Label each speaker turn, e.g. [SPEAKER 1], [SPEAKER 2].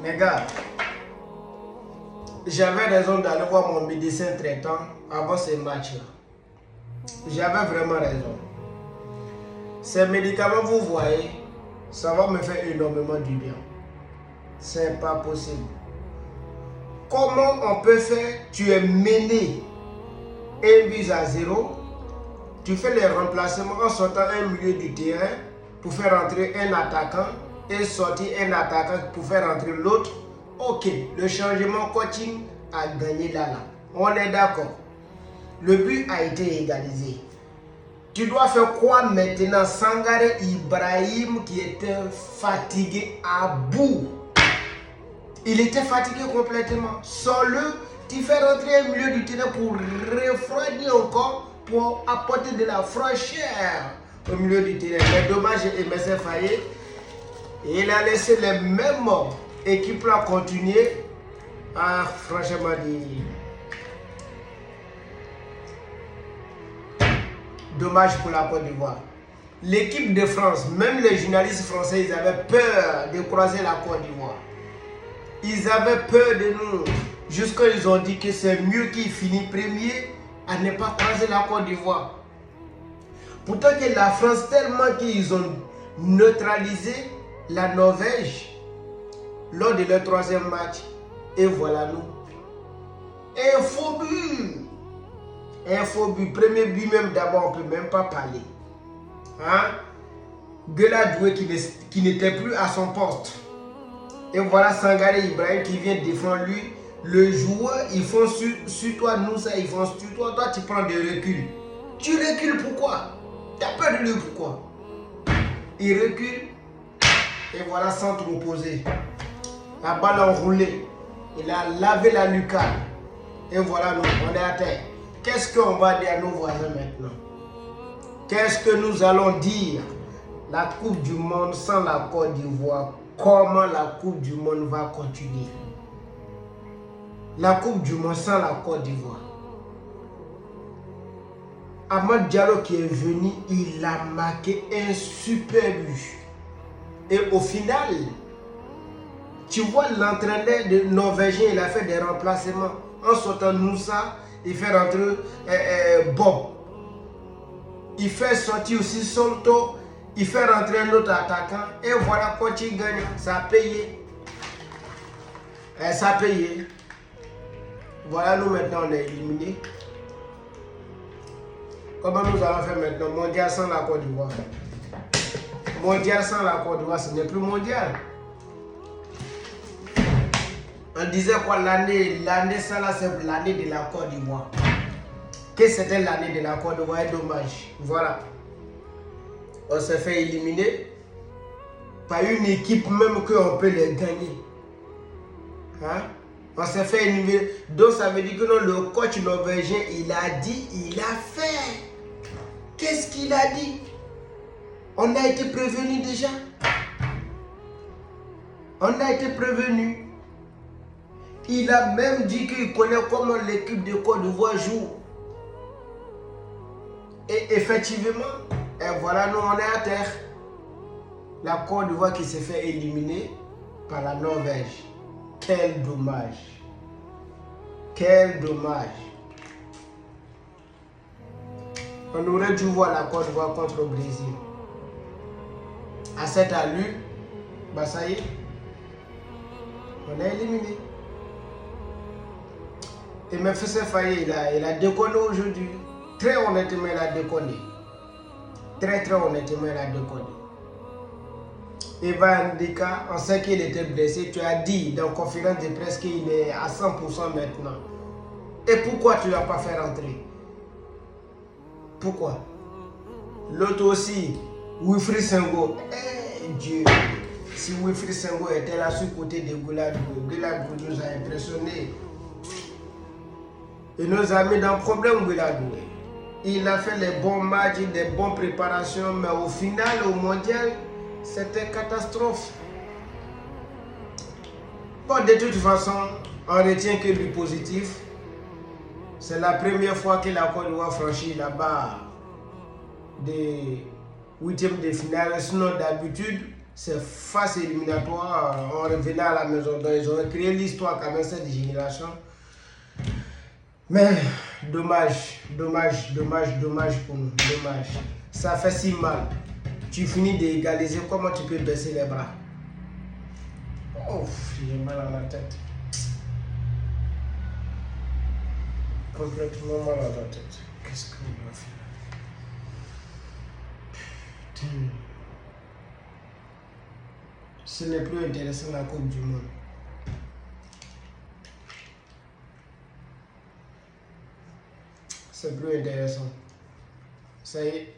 [SPEAKER 1] Les gars, j'avais raison d'aller voir mon médecin traitant avant ce match-là. J'avais vraiment raison. Ces médicaments, vous voyez, ça va me faire énormément du bien. C'est pas possible. Comment on peut faire? Tu es mené 1-0. Tu fais les remplacements en sortant un milieu du terrain pour faire entrer un attaquant et sortir un attaquant pour faire entrer l'autre. Ok, le changement coaching a gagné là. On est d'accord. Le but a été égalisé. Tu dois faire quoi maintenant? Sangaré Ibrahim qui était fatigué à bout. Il était fatigué complètement. Sors-le, tu fais rentrer un milieu du terrain pour refroidir encore, pour apporter de la fraîcheur au milieu du terrain. Mais dommage, Emerson Faé, il a laissé les mêmes équipes-là continuer. Ah, franchement dit. Dommage pour la Côte d'Ivoire. L'équipe de France, même les journalistes français, ils avaient peur de croiser la Côte d'Ivoire. Ils avaient peur de nous. Jusqu'à ils ont dit que c'est mieux qu'ils finissent premier à ne pas croiser la Côte d'Ivoire. Pourtant que la France, tellement qu'ils ont neutralisé la Norvège lors de leur troisième match. Et voilà nous. Un faux but. Un faux but. Premier but même d'abord, on ne peut même pas parler. Hein? Gueladoué qui n'était plus à son poste. Et voilà Sangaré Ibrahim qui vient défendre lui. Le joueur, ils font sur toi, nous ça, ils font sur toi. Toi, tu prends des reculs. Tu recules pourquoi? Tu as peur de lui pourquoi? Il recule. Et voilà, centre opposé. La balle enroulée. Il a lavé la lucarne. Et voilà, nous, on est à terre. Qu'est-ce qu'on va dire à nos voisins maintenant? Qu'est-ce que nous allons dire? La Coupe du Monde sans la Côte d'Ivoire, comment la Coupe du Monde va continuer? La Coupe du Monde sans la Côte d'Ivoire. Amad Diallo qui est venu, il a marqué un super but. Et au final, tu vois l'entraîneur norvégien, il a fait des remplacements. En sortant Moussa, il fait rentrer Bob. Il fait sortir aussi Solto. Il fait rentrer un autre attaquant. Et voilà quand il gagne. Ça a payé. Ça a payé. Voilà, nous maintenant on est éliminés. Comment nous allons faire maintenant? Mondial sans la Côte d'Ivoire. Mondial sans la Côte d'Ivoire, ce n'est plus mondial. On disait quoi l'année ça là, c'est l'année de la Côte d'Ivoire. Que c'était l'année de la Côte d'Ivoire, dommage. Voilà. On s'est fait éliminer par une équipe même qu'on peut les gagner. Hein? On s'est fait éliminer. Donc ça veut dire que non, le coach norvégien, il a dit, il a fait. Qu'est-ce qu'il a dit? On a été prévenu déjà. On a été prévenu. Il a même dit qu'il connaît comment l'équipe de Côte d'Ivoire joue. Et effectivement, et voilà, nous on est à terre. La Côte d'Ivoire qui s'est fait éliminer par la Norvège. Quel dommage. Quel dommage. On aurait dû voir la Côte d'Ivoire contre le Brésil. À cette allure, bah ça y est. On est éliminé. Et Memphis Faye, il a déconné aujourd'hui. Très honnêtement, il a déconné. Très honnêtement, il a déconné. Evan Ndika, on sait qu'il était blessé. Tu as dit dans la conférence de presse qu'il est à 100% maintenant. Et pourquoi tu ne l'as pas fait rentrer? Pourquoi? L'autre aussi, Wilfried Senghor. Eh Dieu! Si Wilfried Senghor était là sur le côté de Gueladoué, Gueladoué nous a impressionnés. Il nous a mis dans le problème, Gueladoué. Il a fait les bons matchs, des bonnes préparations, mais au final, au mondial, c'était catastrophe. Bon, de toute façon, on retient que du positif. C'est la première fois que la Côte d'Ivoire franchit la barre des huitièmes de finale. Sinon, d'habitude, c'est phase éliminatoire. On revenait à la maison. Donc, ils ont créé l'histoire quand même, cette génération. Mais dommage pour nous. Dommage. Ça fait si mal. Tu finis d'égaliser, comment tu peux baisser les bras? Oh, j'ai mal à la tête. Complètement mal à la tête. Qu'est-ce qu'on va faire? Putain. Ce n'est plus intéressant la Coupe du Monde. C'est plus intéressant. Ça y est.